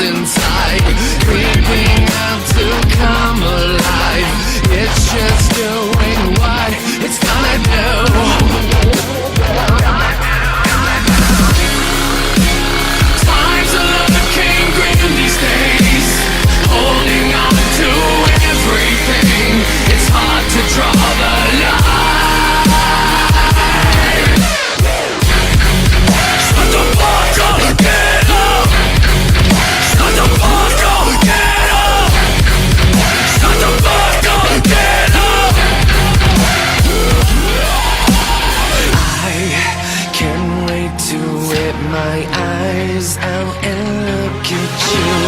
inside, creeping out to come alive. It's just doing what it's gonna do. Times a little king grin these days, holding on to everything. It's hard to draw the line. Shut the fuck up, get up. Shut the fuck up, get up. Shut the fuck up, get up. I can't wait to whip my eyes out and look at you.